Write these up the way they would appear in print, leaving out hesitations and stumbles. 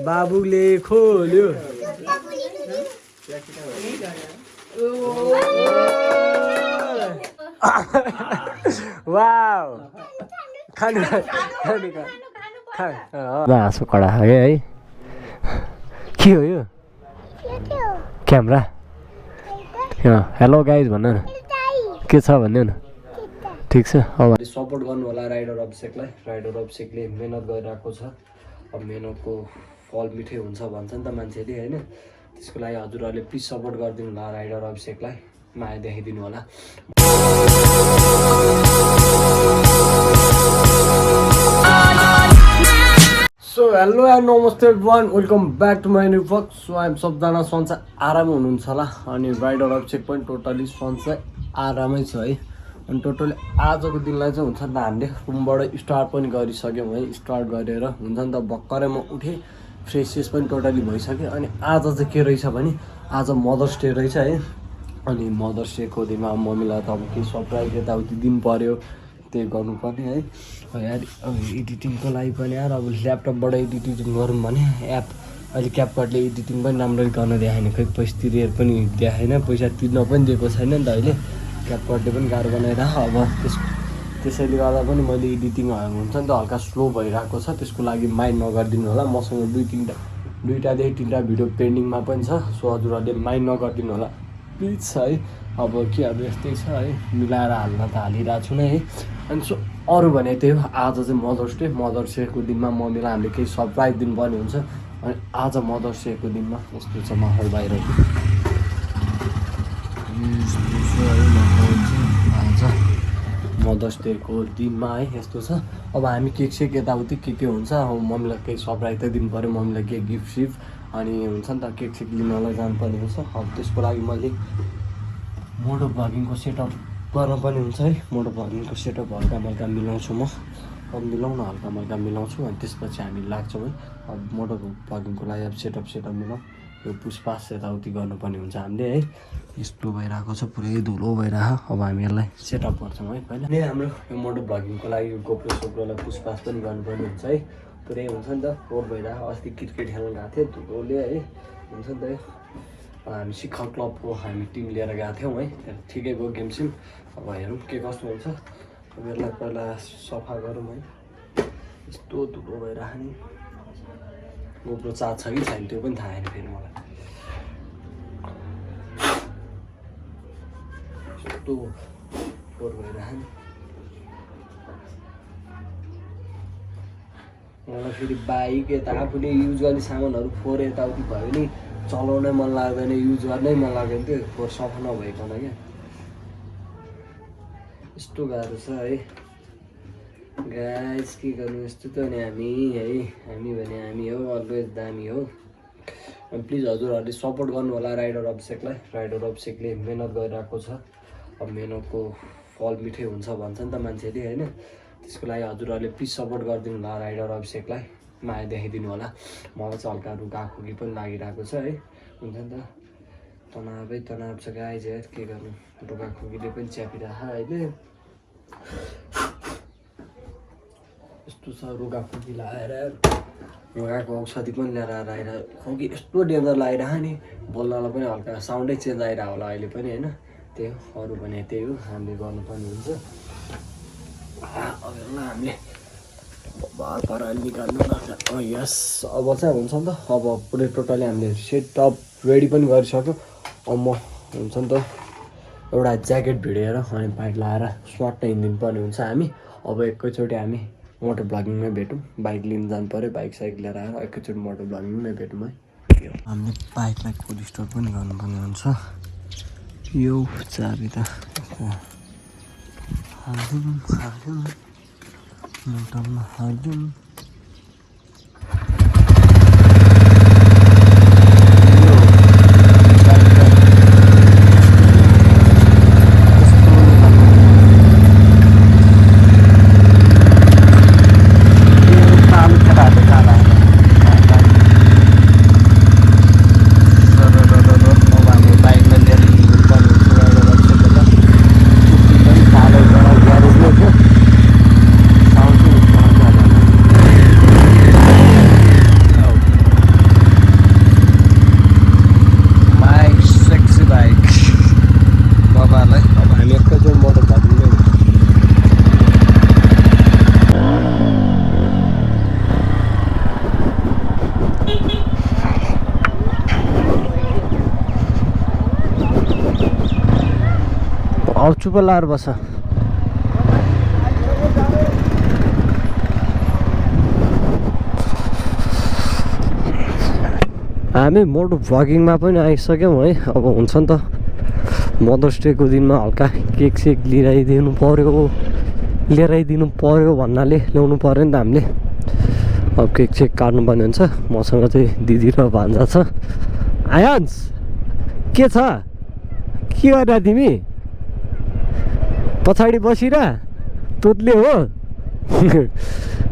बाबुले खोल्यो वाउ खानु हाँसो कडा है के हो यो क्यामेरा हेलो गाइज भन्नु न के छ भन्नु न ठिक छ अब सपोर्ट गर्नु होला राइडर अभिषेकलाई राइडर अभिषेकले मेहनत गरिरहेको छ अब मेहनतको फल मिठै हुन्छ भन्छ नि त मान्छेले होइन त्यसको लागि हजुरहरूले प्लिज सपोर्ट गरिदिनु होला राइडर अभिषेकलाई माया देखाइदिनु होला सो हेलो एन्ड नमस्ते everyone welcome back to my new vlog so हामी सबजना सन्चै आराम हुनुहुन्छ होला अनि राइडर अभिषेक पनि टोटली सन्चै आरामै छ है अनि टोटली आजको दिनलाई चाहिँ हुन्छ नि त हामीले रुमबाट स्टार्ट पनि गरिसक्यौँ है स्टार्ट गरेर हुन्छ नि त भर्खरै म उठेँ फ्रेसेस पनि टोटली भइसक्यो अनि आज चाहिँ के रहेछ भने आज मदर्स डे रहेछ है अनि मदर्स डेको दिनमा मम्मीलाई त अब केही सरप्राइज यताउति दिनु पऱ्यो त्यही गर्नुपर्ने है यार अब एडिटिङको लागि पनि यार अब ल्यापटपबाट एडिटिङ गरौँ भने एप अहिले क्यापकटले एडिटिङ पनि राम्ररी गर्न देखाएन खै पैसा तिरेर पनि देखाएन पैसा तिर्न पनि दिएको छैन नि त अहिले क्यापकटले पनि गाह्रो बनाइरह अब त्यसैले गर्दा पनि मैले एडिटिङ हुन्छ नि त हल्का स्लो भइरहेको छ त्यसको लागि माइन्ड नगरिदिनु होला मसँग दुईवटादेखि तिनवटा भिडियो पेन्डिङमा पनि छ सो हजुरहरूले माइन्ड नगरिदिनु होला प्लिज है अब के अब यस्तै छ है मिलाएर हाल्न त हालिरहेको छु नै है अनि सो अरू भने त्यही हो आज चाहिँ मदर्स डेको दिनमा मम्मीलाई हामीले केही सरप्राइज दिनुपर्ने हुन्छ अनि आज मदर्स डेको दिनमा यस्तो छ माहौल बाहिरको आज मदर्स डेको दिनमा है यस्तो छ अब हामी केक यताउति के हुन्छ अब मम्मीलाई केही सरप्राइज त दिनु पऱ्यो मम्मीलाई केही गिफ्ट सिफ्ट अनि हुन्छ नि त केक लिनलाई जानुपर्ने हुन्छ अब त्यसको लागि मैले मोटो भ्लगिङको सेटअप गर्न पनि हुन्छ है मोटो भ्लगिङको सेटअप हल्का मल्का मिलाउँछु म अब मिलाउन हल्का मल्का मिलाउँछु अनि त्यसपछि हामी लाग्छौँ है अब मोटो भ्लगिङको लागि अब सेटअप मिलाउँ यो पुसपास यताउति गर्नुपर्ने हुन्छ हामीले है यस्तो भइरहेको छ पुरै धुलो भइरहेको अब हामी यसलाई सेटअप गर्छौँ है पहिला नै हाम्रो यो मोटो भ्लगिङको लागि यो गोप्रोलाई पुसपास पनि गर्नुपर्ने हुन्छ है पुरै हुन्छ नि त रोड भइरहेको अस्ति क्रिकेट खेल्न गएको थियो धुलोले है हुन्छ नि त हामी शिखर क्लबको हामी टिम लिएर गएको थियौँ है ठिकैको गेम सिम अब हेरौँ के कस्तो हुन्छ अब यसलाई पहिला सफा गरौँ है यस्तो धुलो भइरहेको नि गोप्रो चार्ज छ कि छैन त्यो पनि थाहा छैन फेरि मलाई यस्तो फोहोर भइरहेको नि मलाई फेरि बाइक यता आफूले युज गर्ने सामानहरू फोहोर यताउति भयो भने चलाउनै मन लाग्दैन युज गर्नै मन लाग्दैन त्यो फोहोर सफा नभइकन क्या यस्तो गाह्रो छ है गाइस के गर्नु यस्तो त नि हामी भने हामी हो अलवेज दामी हो अनि प्लिज हजुरहरूले सपोर्ट गर्नु होला राइडर अभिषेकलाई राइडर अभिषेकले मेहनत गरिरहेको छ अब मेहनतको फल मिठै हुन्छ भन्छ नि त मान्छेले होइन त्यसको लागि हजुरहरूले प्लिज सपोर्ट गरिदिनु होला राइडर अभिषेकलाई माया देखाइदिनु होला मलाई चाहिँ हल्का रुगाखोकी पनि लागिरहेको छ है हुन्छ नि त तनाव छ गाइज यार के गर्नु रुगाखोकीले पनि च्यापिरहेको अहिले यस्तो छ रुगाखोकी लगाएर रुगाको औषधि पनि लिएर आएर खोकी यस्तो डेन्जर लगाइरहेको नि बोल्नलाई पनि हल्का साउन्डै चेन्ज आइरहेको होला अहिले पनि होइन त्यही हो अरू भने त्यही हो हामीले गर्नुपर्ने हुन्छ अब हामीले पर निकाल्नु यस अब चाहिँ हुन्छ नि त अब पुरै टोटली हामीले सेटअप रेडी पनि गरिसक्यो अब म हुन्छ नि त एउटा ज्याकेट भिडेर अनि बाइक लगाएर स्वाट हिँडिदिनु पर्ने हुन्छ हामी अब एकैचोटि हामी मोटर भ्लगिङमै भेटौँ बाइक लिनु जानु पऱ्यो बाइक साइक लिएर आएर एकैचोटि मोटर भ्लगिङमै भेटौँ है हामीले बाइकलाई कोल्ड स्टोर पनि गर्नुपर्ने हुन्छ यो चाबी त हाल्यौँ मोटरमा हाल्यौँ अब चुप लाएर बस हामी मोटो भ्लगिङमा पनि आइसक्यौँ है अब हुन्छ नि त मदर्स डेको दिनमा हल्का केक सेक लिएर पर्यो भन्नाले ल्याउनु पर्यो नि त हामीले अब केक सेक काट्नुपर्ने हुन्छ मसँग चाहिँ दिदी र भान्जा छ आयान्स के छ के गरेर तिमी पछाडि बसिरा तोत्ले हो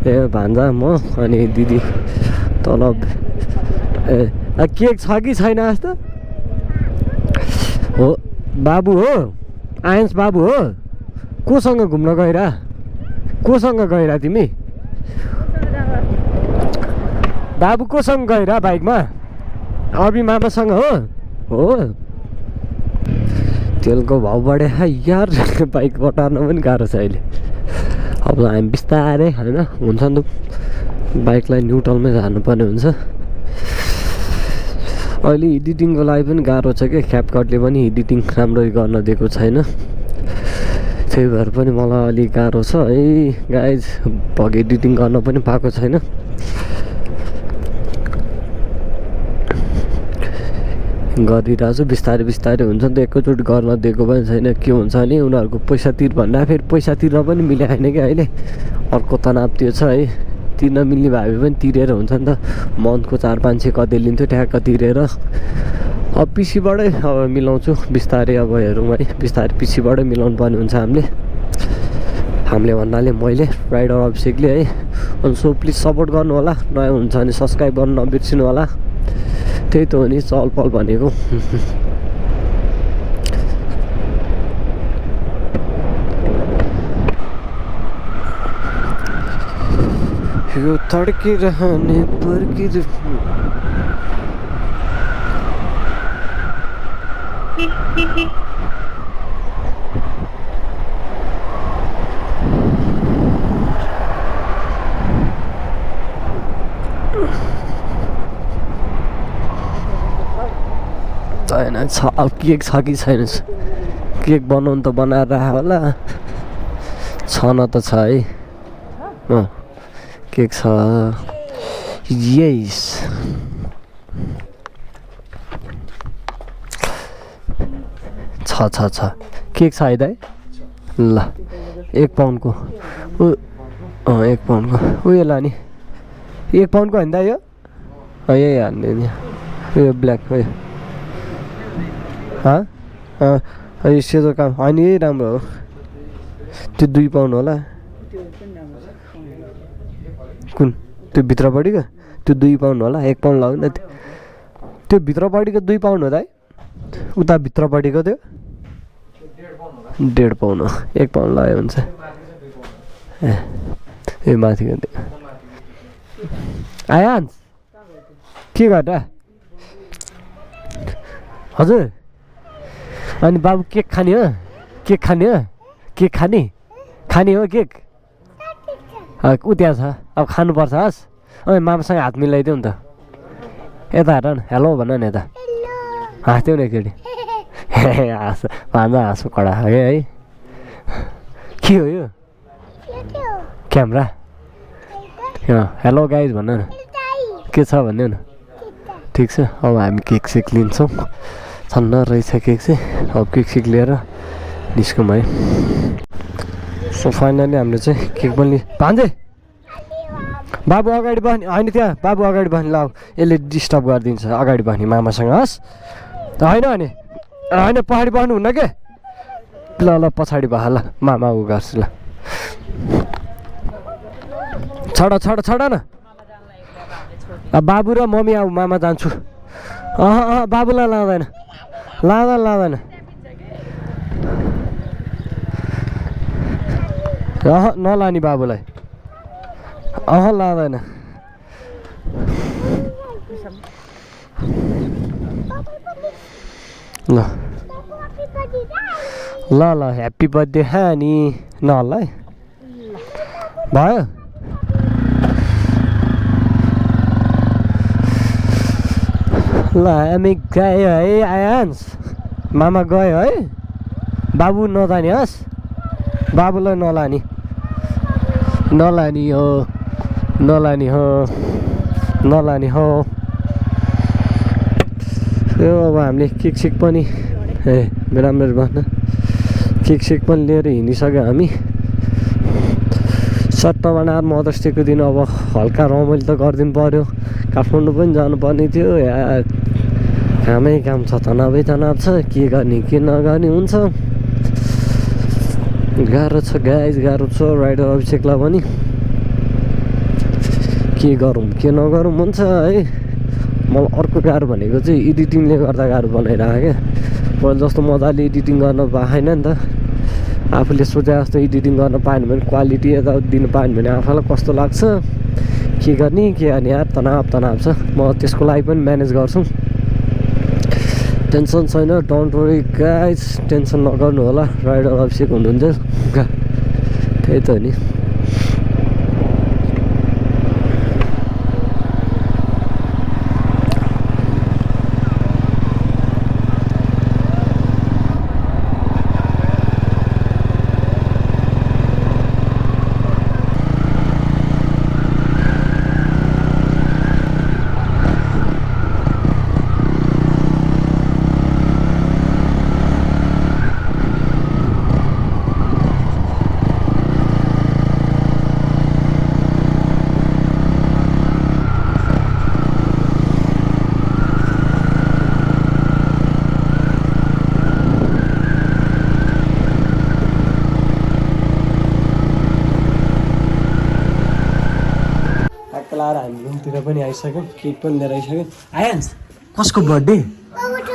ए भान्जा म अनि दिदी तल केक छ कि छैन जस्तो हो बाबु हो आयन्स बाबु हो कोसँग घुम्न गइरा तिमी बाबु कोसँग गइरा बाइकमा अभि मामासँग हो तेलको भाउ बढ्यो यार बाइक बटार्न पनि गाह्रो छ अहिले अब हामी बिस्तारै होइन हुन्छ नि त बाइकलाई न्युट्रलमै झार्नुपर्ने हुन्छ अहिले एडिटिङको लागि पनि गाह्रो छ क्या क्यापकटले पनि एडिटिङ राम्ररी गर्न दिएको छैन त्यही भएर पनि मलाई अलिक गाह्रो छ है गाइज भग एडिटिङ गर्न पनि पाएको छैन गरिरहेको छु बिस्तारै हुन्छ नि त एकैचोटि गर्न दिएको पनि छैन के हुन्छ भने उनीहरूको पैसा तिर भन्दा फेरि पैसा तिर्न पनि मिलाएन क्या अहिले अर्को तनाव त्यो छ है तिर्न मिल्ने भए पनि तिरेर हुन्छ नि त मन्थको 400-500 कति लिन्थ्यो ट्याक्क तिरेर अब पछिबाटै अब मिलाउँछु बिस्तारै अब हेरौँ है बिस्तारै पछिबाटै मिलाउनु पर्ने हुन्छ हामीले भन्नाले मैले राइडर अभिषेकले है अनि सो प्लिज सपोर्ट गर्नु होला नयाँ हुन्छ भने सब्सक्राइब गर्नु नबिर्सिनु होला त्यही त हो नि चलपल भनेको यो तड्किरहने छैन छ अब केक छ कि छैन केक बनाउनु त बनाएर राख होला छ न त छ है केक छ यस छ केक छ है दाइ ल 1 पाउन्डको 1 पाउन्डको उयो लाने 1 पाउन्डको होइन दाइ यो यही हाल्ने नि यो ब्ल्याक हो यो सेतो काम होइन यही राम्रो हो त्यो 2 पाउन्ड होला कुन त्यो भित्रपट्टिको त्यो 2 पाउन्ड होला 1 पाउन्ड लाग्यो नि त्यो भित्रपट्टिको 2 पाउन्ड हो त है उता भित्रपट्टिको त्यो 1.5 पाउन्ड हो 1 पाउन्ड लाग्यो हुन्छ ए माथिको त्यो आयान्स के गर्दा हजुर अनि बाबु केक खाने हो खाने हो केक ऊ त्यहाँ छ अब खानुपर्छ हस् अनि मामासँग हात मिलाइदिउ नि त यता हेर न हेलो भन न यता हाँस्थ्यौ न एकचोटि हाँस भान्जा हाँसो कडा है के हो यो क्यामेरा हेलो गाइज भन न के छ भन्नु न ठिक छ अब हामी केक सेक लिन्छौँ छन्न रहेछ केक चाहिँ अब केक सेक लिएर निस्कौँ है सो फाइनली हामीले चाहिँ केक पनि भान्जे बाबु अगाडि बस्ने होइन त्यहाँ बाबु अगाडि बस्ने ल यसले डिस्टर्ब गरिदिन्छ अगाडि बस्ने मामासँग हस् होइन पछाडि बस्नु हुन्न के ल पछाडि बस ल मामा उ गर्छु ल छोड न बाबु र मम्मी अब मामा जान्छु बाबुलाई लाँदैन नलाने बाबुलाई लाँदैन ल ह्याप्पी बर्थडे नि ल भयो ल हामी गयो है आयान्स मामा गयो है बाबु नजाने होस् बाबुलाई नलाने हो यो अब हामीले केक पनि राम्रो भन्न केक पनि लिएर हिँडिसक्यो हामी सट्टा बनाएर मदर्स डेको दिन अब हल्का रमाइलो त गरिदिनु पर्यो काठमाडौँ पनि जानुपर्ने थियो यार कामै काम छ तनावै तनाव छ के गर्ने के नगर्ने हुन्छ गाह्रो छ गाइज गाह्रो छ राइडर अभिषेकलाई पनि के गरौँ के नगरौँ हुन्छ है मलाई अर्को गाह्रो भनेको चाहिँ एडिटिङले गर्दा गाह्रो बनाइरहेको क्या पहिला जस्तो मजाले एडिटिङ गर्न पाएन नि त आफूले सोचे जस्तो एडिटिङ गर्न पाएन भने क्वालिटी यता दिनु पाएन भने आफूलाई कस्तो लाग्छ के गर्ने यार तनाव छ म त्यसको लागि पनि म्यानेज गर्छु टेन्सन छैन डोन्ट वरी गाइज टेन्सन नगर्नु होला राइडर अभिषेक हुनुहुन्छ त्यही त हो नि लाएर हामी रुमतिर पनि आइसक्यौँ केक पनि लिएर आइसक्यौँ आइहाल्छ कसको बर्थडे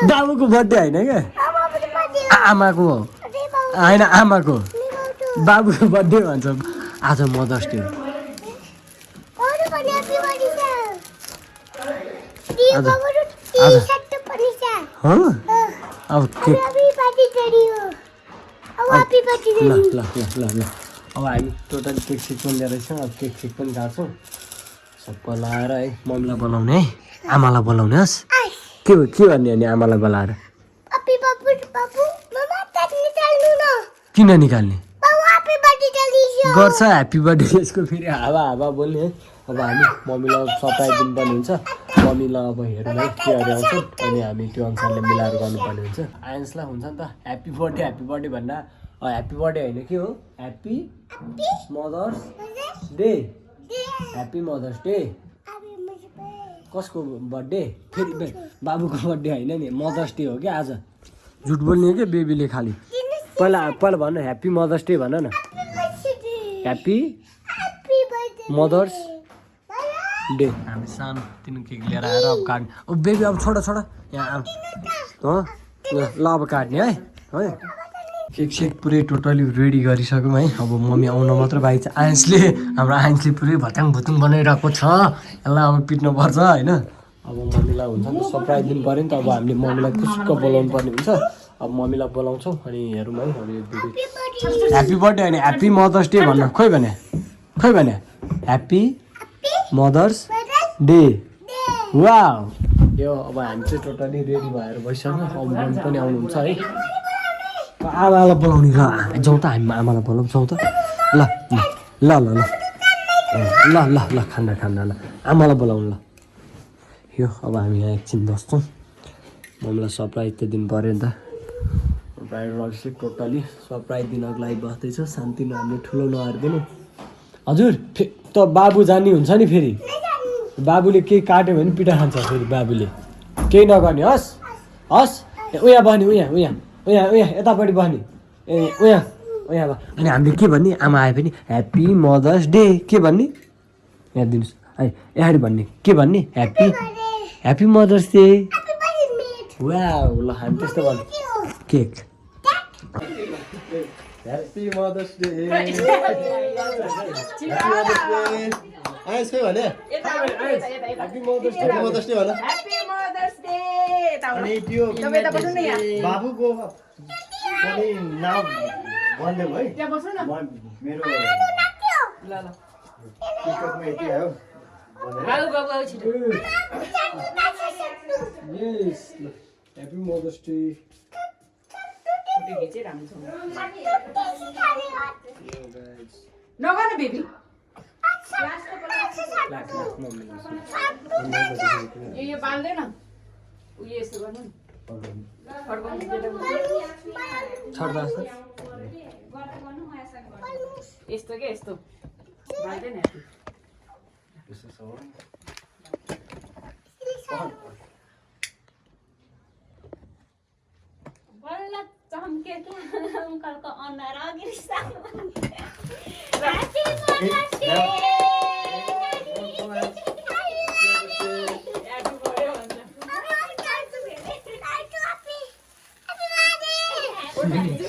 बाबुको बर्थडे होइन क्या आमाको हो होइन आमाको बाबुको बर्थडे भन्छ आज मदर्स डे अब केक ल अब हामी टोटल केक सेक पनि लिएर आइसक्यौँ अब केक सेक पनि काट्छौँ सबै लाएर है मम्मीलाई बोलाउने है आमालाई बोलाउने होस् के गर्ने अनि आमालाई बोलाएर किन निकाल्ने गर्छ ह्याप्पी बर्थडे यसको फेरि हावा बोल्ने है अब हामी मम्मीलाई सरप्राइज दिनुपर्ने हुन्छ मम्मीलाई अब हेर्नु है के अरे आउँछ अनि हामी त्यो अनुसारले मिलाएर गर्नुपर्ने हुन्छ आयन्सलाई हुन्छ नि त ह्याप्पी बर्थडे भन्दा ह्याप्पी बर्थडे होइन के हो happy mother's day happy mother's day कसको बर्थडे फेरि बाबुको बर्थडे होइन नि मदर्स डे हो क्या आज झुट बोल्ने हो क्या बेबीले खालि पहिला भन ह्याप्पी मदर्स डे भन न ह्याप्पी मदर्स डे हामी सानो तिन केक लिएर आएर अब काट्ने अब बेबी अब छोड यहाँ ल अब काट्ने है केक सेक पुरै टोटली रेडी गरिसक्यौँ है अब मम्मी आउन मात्र बाइक छ हाम्रो आयन्सले पुरै भत्याङ भुत्याङ बनाइरहेको छ यसलाई अब पिट्नुपर्छ होइन अब मम्मीलाई हुन्छ नि त सरप्राइज दिनु पऱ्यो नि त अब हामीले मम्मीलाई खुस्क बोलाउनु पर्ने हुन्छ अब मम्मीलाई बोलाउँछौँ अनि हेरौँ है अब ह्याप्पी बर्थडे होइन ह्याप्पी मदर्स डे भन्न खोइ भने ह्याप्पी मदर्स डे वा यो अब हामी चाहिँ टोटली रेडी भएर भइसक्यो अब मम्मी पनि आउनुहुन्छ है आमालाई बोलाउने जाउँ त हामी आमालाई बोलाउँछौँ त ल खाना ल आमालाई बोलाउनु ल यो अब हामी यहाँ एकछिन बस्छौँ मम्मीलाई सरप्राइज त दिनु पऱ्यो नि त राइडर अभिषेक टोटली सरप्राइज दिनको लागि बस्दैछ शान्ति हामीले ठुलो नहारिदिनु हजुर त बाबु जाने हुन्छ नि फेरि बाबुले केही काट्यो भने पिठा खान्छ फेरि बाबुले केही नगर्ने हस् उहाँ बस्ने उहाँ यतापट्टि बस्ने उहाँ अनि हामीले के भन्ने आमा आए पनि ह्याप्पी मदर्स डे के भन्ने यहाँ दिनुहोस् है यहाँ भन्ने के भन्ने ह्याप्पी मदर्स डे वा ल हामी त्यस्तो भन्नु cake happy mother's day ice खै भने ह्याप्पी मदर्स डे भन अनि त्यो बाबुको पनि नाम भन्दै है मेरो टिकटमा यति आयो ह्याप्पी मदर्स डे फोटो खिचे राम्रो नगर न बेबी यो बाल्दैन उयो यस्तो गर्नु यस्तो के यस्तो बाल्दैन बल्ल चम्के अङ्कलको अनुहार अघि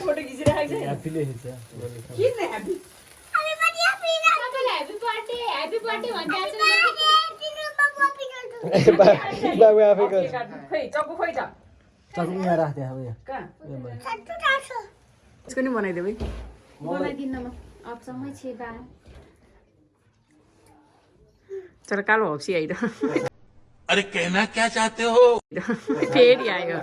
फोटो खिचिरहेको छ किन ह्याप्पी बाबु आफै गर्छ खै चक्कु खोइ त चक्कु यहाँ राख्थे अब यहाँ कहाँ यसको नि बनाइदेऊ है बनाइदिनमा अचम्मै छ बा तर कालो हप्सी आइद अरे कहना क्या चाहते हो फेरि आयो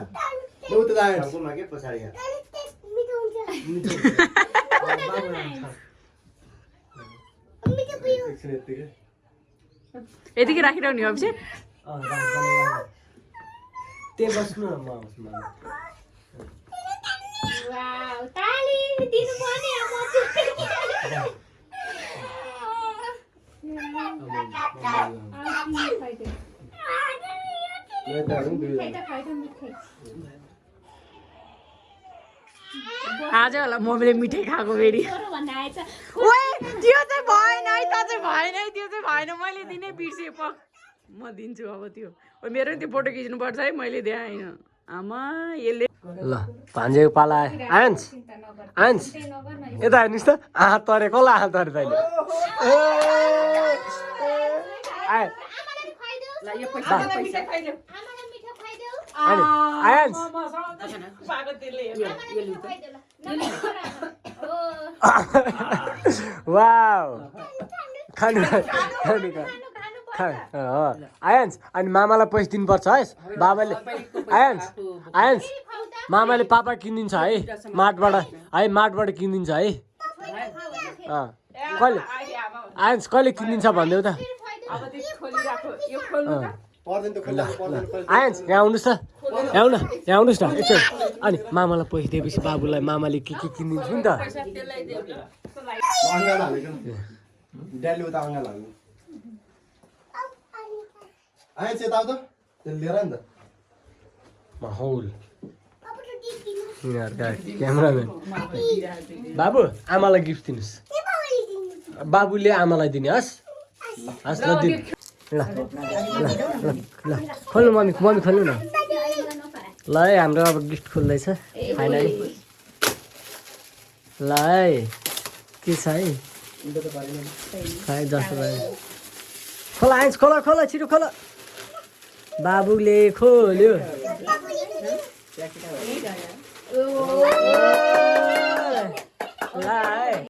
यतिकै राखिरहने हप्सी त्यही बस्नु न म आउँछु वाउ ताली दिनु पर्ने अब आज होला मम्मीले मिठाई खाएको फेरि भन्दा आएछ ओए त्यो चाहिँ भएन है त चाहिँ भएन है त्यो चाहिँ भएन मैले दिनै बिर्सेँ प म दिन्छु अब त्यो ओ मेरो नि त्यो फोटो खिच्नुपर्छ है मैले देखाएन आमा यसले ल भान्जेको पाला आइन्स आइन्स यता हेर्नुहोस् त आँखा तरे कसलाई आँखा तरे तैँले आए ल यो पैसा पैसा खाइदेऊ आमालाई मिठो खुवाइदेऊ आइन्स पाएको त्यसले वाउ खानु आयन्स अनि मामालाई पैसा दिनुपर्छ है बाबाले आयन्स आयन्स मामाले पापा किनिदिन्छ है मार्टबाट है मार्टबाट किनिदिन्छ है कहिले आयन्स कहिले किनिदिन्छ भनिदेऊ त अब त्यो खोलिराखो यो खोल्नु त आयन्स यहाँ आउनुहोस् त यहाँ आउनु यहाँ आउनुहोस् न एकचोटि अनि मामालाई पैसा दिएपछि बाबुलाई मामाले के किनिदिन्छु नि त ड्याडले उता अँगाल हाल्नु आएछ यता आऊ त त्यसले लिएर नि त माहौल यिनीहरूका क्यामराम्यान बाबु आमालाई गिफ्ट दिनुहोस् बाबुले आमालाई दिने हस् हस् ल दिनु ल ल खोल्नु मम्मी मम्मी खोल्नु न ल है हाम्रो अब गिफ्ट खोल्दैछ फाइनली ल है के छ है खै जस्तो भयो खोला आइन्स खोला खोला छिटो खोला बाबुले खोल्यो ल है